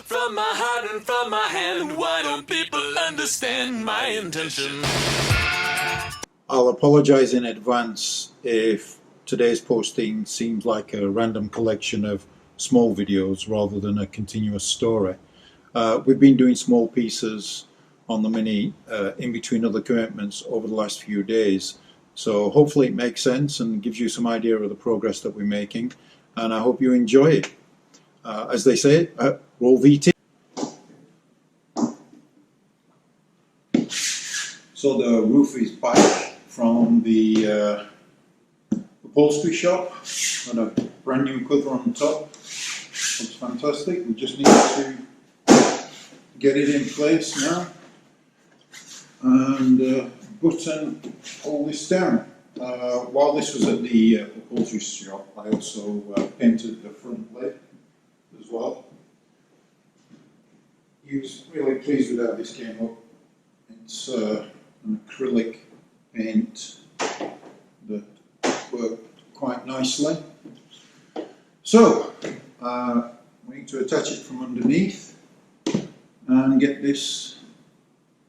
from my heart and from my hand. Why don't people understand my intention? I'll apologize in advance if today's posting seems like a random collection of small videos rather than a continuous story. We've been doing small pieces on the Mini in between other commitments over the last few days, so hopefully it makes sense and gives you some idea of the progress that we're making, and I hope you enjoy it. As they say, roll VT. So the roof is back from the upholstery shop, got a brand new cover on the top. Looks fantastic. We just need to get it in place now and button all this down. While this was at the upholstery shop, I also painted the front lid as well. He was really pleased with how this came up. It's an acrylic paint that worked quite nicely. So we need to attach it from underneath and get this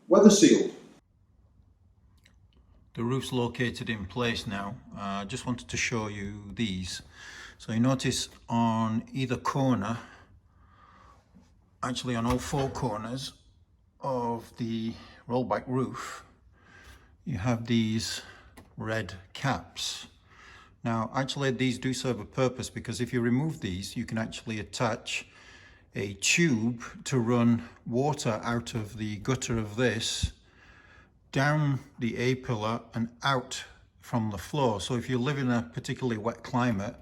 weather sealed. The roof's located in place now. I just wanted to show you these. So you notice on either corner, actually on all four corners of the rollback roof, you have these red caps. Now actually these do serve a purpose, because if you remove these you can actually attach a tube to run water out of the gutter of this down the A-pillar and out from the floor. So if you live in a particularly wet climate,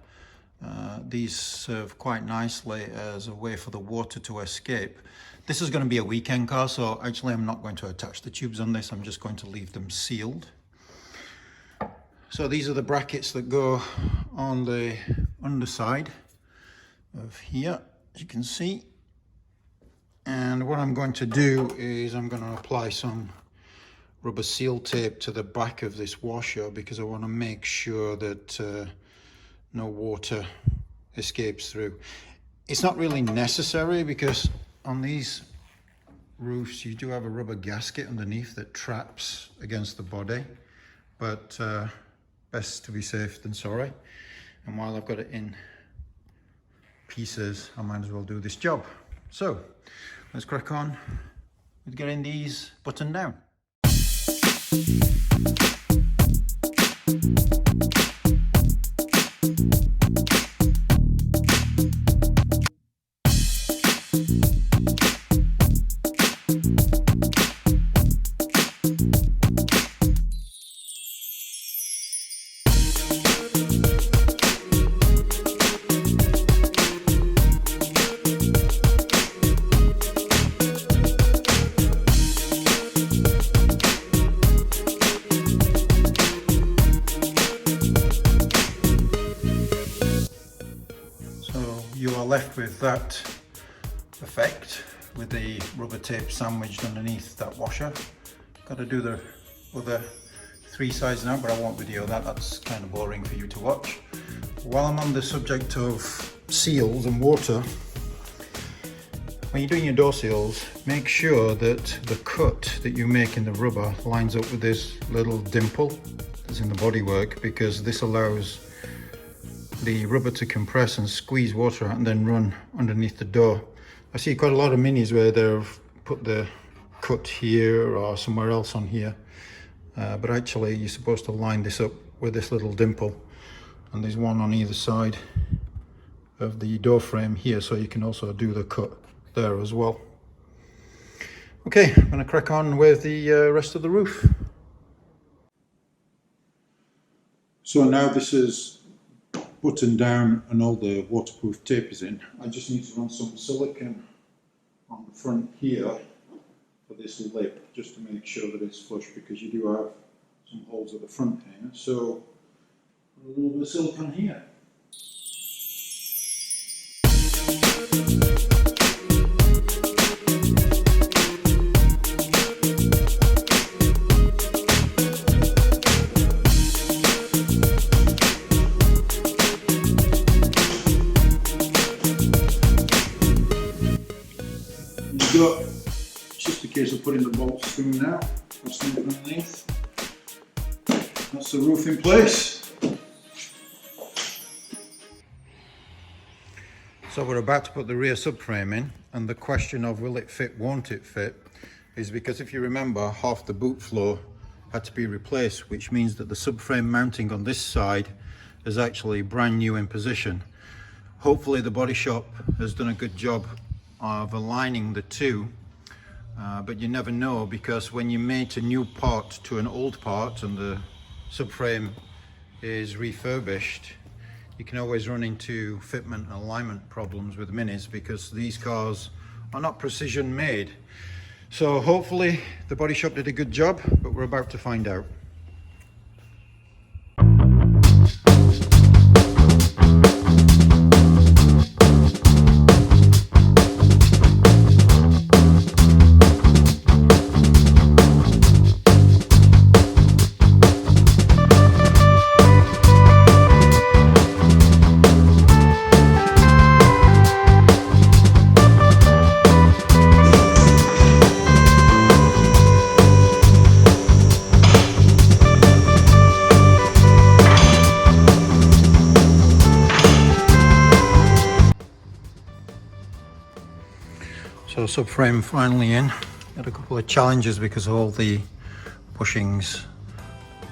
these serve quite nicely as a way for the water to escape. This is going to be a weekend car, so actually I'm not going to attach the tubes on this, I'm just going to leave them sealed. So these are the brackets that go on the underside of here, as you can see. And what I'm going to do is I'm going to apply some rubber seal tape to the back of this washer, because I want to make sure that no water escapes through. It's not really necessary, because on these roofs you do have a rubber gasket underneath that traps against the body, but best to be safe than sorry. And while I've got it in pieces, I might as well do this job. So let's crack on with getting these buttoned down. You are left with that effect with the rubber tape sandwiched underneath that washer. Got to do the other three sides now, but I won't video that, that's kind of boring for you to watch. While I'm on the subject of seals and water, when you're doing your door seals, make sure that the cut that you make in the rubber lines up with this little dimple that's in the bodywork, because this allows the rubber to compress and squeeze water out and then run underneath the door. I see quite a lot of Minis where they've put the cut here or somewhere else on here, but actually you're supposed to line this up with this little dimple, and there's one on either side of the door frame here, so you can also do the cut there as well. Okay, I'm going to crack on with the rest of the roof. So now this is buttoned down and all the waterproof tape is in. I just need to run some silicone on the front here for this lip, just to make sure that it's flush, because you do have some holes at the front here. So a little bit of silicone here. you go. It's just a case of putting the bolts through now. Fastening it underneath. That's the roof in place. So we're about to put the rear subframe in, and the question of will it fit, won't it fit, is because if you remember, half the boot floor had to be replaced, which means that the subframe mounting on this side is actually brand new in position. Hopefully the body shop has done a good job of aligning the two, but you never know, because when you mate a new part to an old part and the subframe is refurbished, you can always run into fitment and alignment problems with Minis, because these cars are not precision made. So hopefully the body shop did a good job, but we're about to find out. So subframe finally in. Had a couple of challenges because all the bushings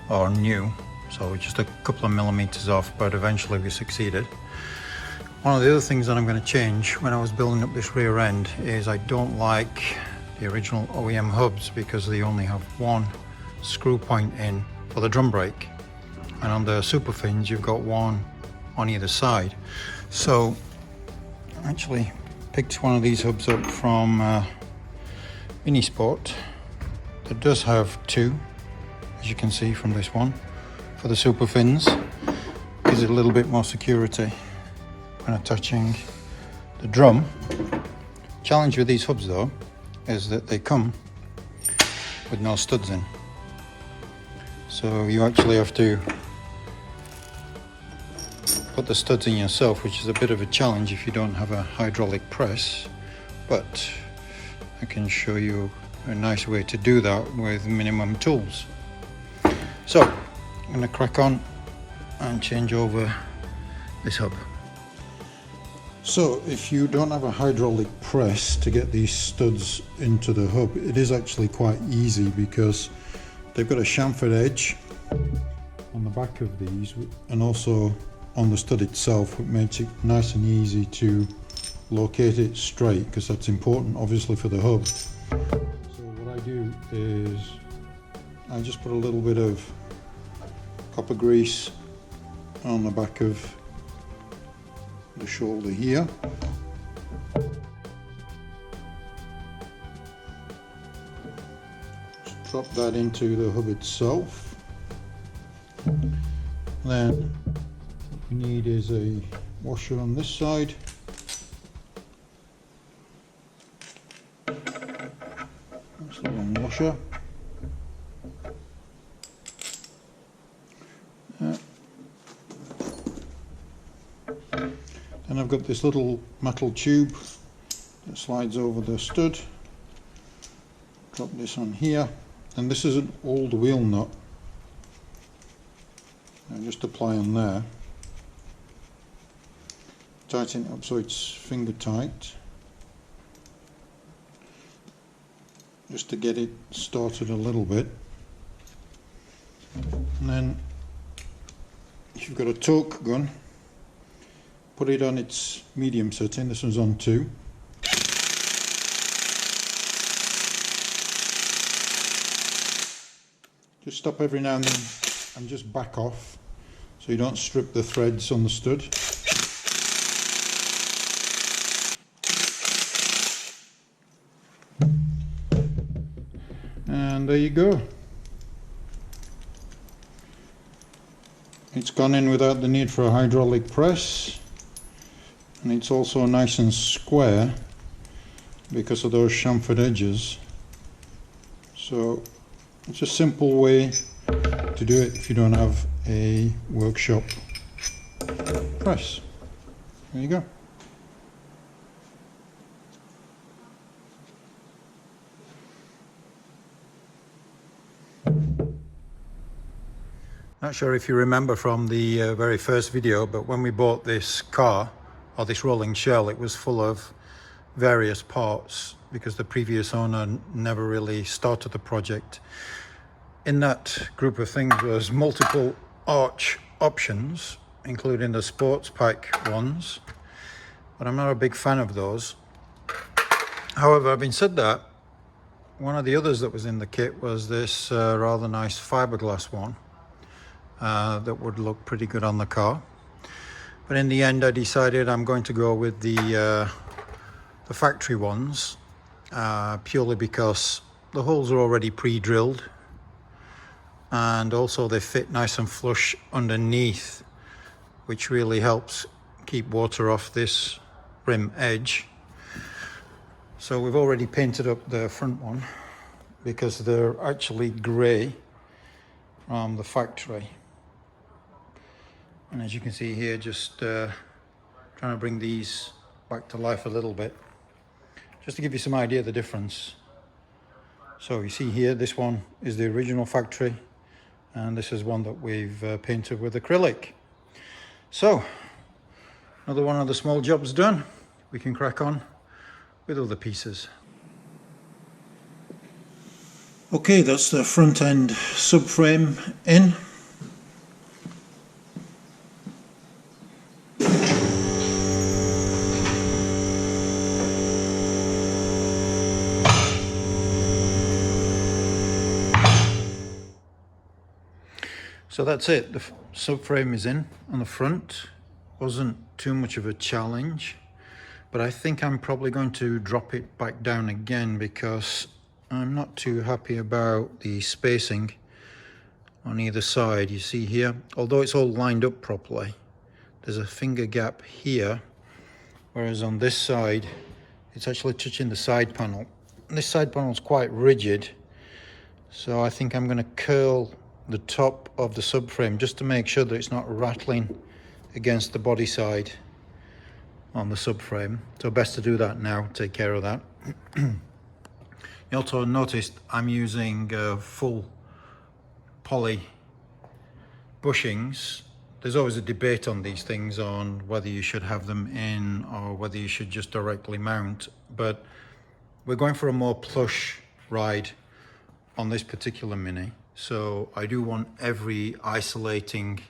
are new, so just a couple of millimeters off, but eventually we succeeded. One of the other things that I'm going to change when I was building up this rear end is I don't like the original OEM hubs because they only have one screw point in for the drum brake, and on the super fins you've got one on either side. So actually picked one of these hubs up from Minisport that does have two, as you can see from this one, for the super fins. Gives it a little bit more security when attaching the drum. Challenge with these hubs though is that they come with no studs in, so you actually have to put the studs in yourself, which is a bit of a challenge if you don't have a hydraulic press, but I can show you a nice way to do that with minimum tools. So I'm going to crack on and change over this hub. So if you don't have a hydraulic press to get these studs into the hub, it is actually quite easy because they've got a chamfered edge on the back of these and also on the stud itself, which makes it nice and easy to locate it straight, because that's important obviously for the hub. So what I do is I just put a little bit of copper grease on the back of the shoulder here. Just drop that into the hub itself. Then what we need is a washer on this side. That's the long washer. Then I've got this little metal tube that slides over the stud. Drop this on here, and this is an old wheel nut. And just apply on there. Tighten it up so it's finger tight, just to get it started a little bit. And then if you've got a torque gun, put it on its medium setting. This one's on 2. Just stop every now and then and just back off so you don't strip the threads on the stud. And there you go. It's gone in without the need for a hydraulic press, and it's also nice and square because of those chamfered edges. So it's a simple way to do it if you don't have a workshop press. There you go. Not sure if you remember from the very first video, but when we bought this car, or this rolling shell, it was full of various parts because the previous owner never really started the project. In that group of things was multiple arch options, including the sports pack ones, but I'm not a big fan of those. However, having said that, one of the others that was in the kit was this rather nice fiberglass one that would look pretty good on the car. But in the end, I decided I'm going to go with the factory ones, purely because the holes are already pre-drilled, and also they fit nice and flush underneath, which really helps keep water off this rim edge. So we've already painted up the front one because they're actually grey from the factory. And as you can see here, just trying to bring these back to life a little bit, just to give you some idea of the difference. So you see here, this one is the original factory, and this is one that we've painted with acrylic. So another one of the small jobs done. We can crack on with other pieces. Okay, that's the front end subframe in. So that's it, the subframe is in on the front. Wasn't too much of a challenge, but I think I'm probably going to drop it back down again because I'm not too happy about the spacing on either side. You see here, although it's all lined up properly, there's a finger gap here, whereas on this side it's actually touching the side panel. And this side panel is quite rigid, so I think I'm going to curl the top of the subframe just to make sure that it's not rattling against the body side on the subframe. So best to do that now, take care of that. You also noticed I'm using full poly bushings. There's always a debate on these things on whether you should have them in or whether you should just directly mount, but we're going for a more plush ride on this particular Mini. So I do want every isolating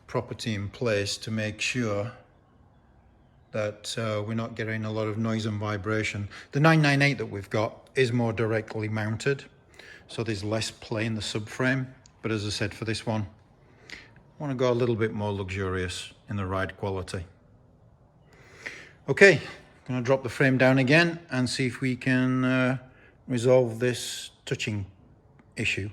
property in place to make sure that we're not getting a lot of noise and vibration. The 998 that we've got is more directly mounted, so there's less play in the subframe. But as I said, for this one, I want to go a little bit more luxurious in the ride quality. Okay, I'm going to drop the frame down again and see if we can resolve this touching issue.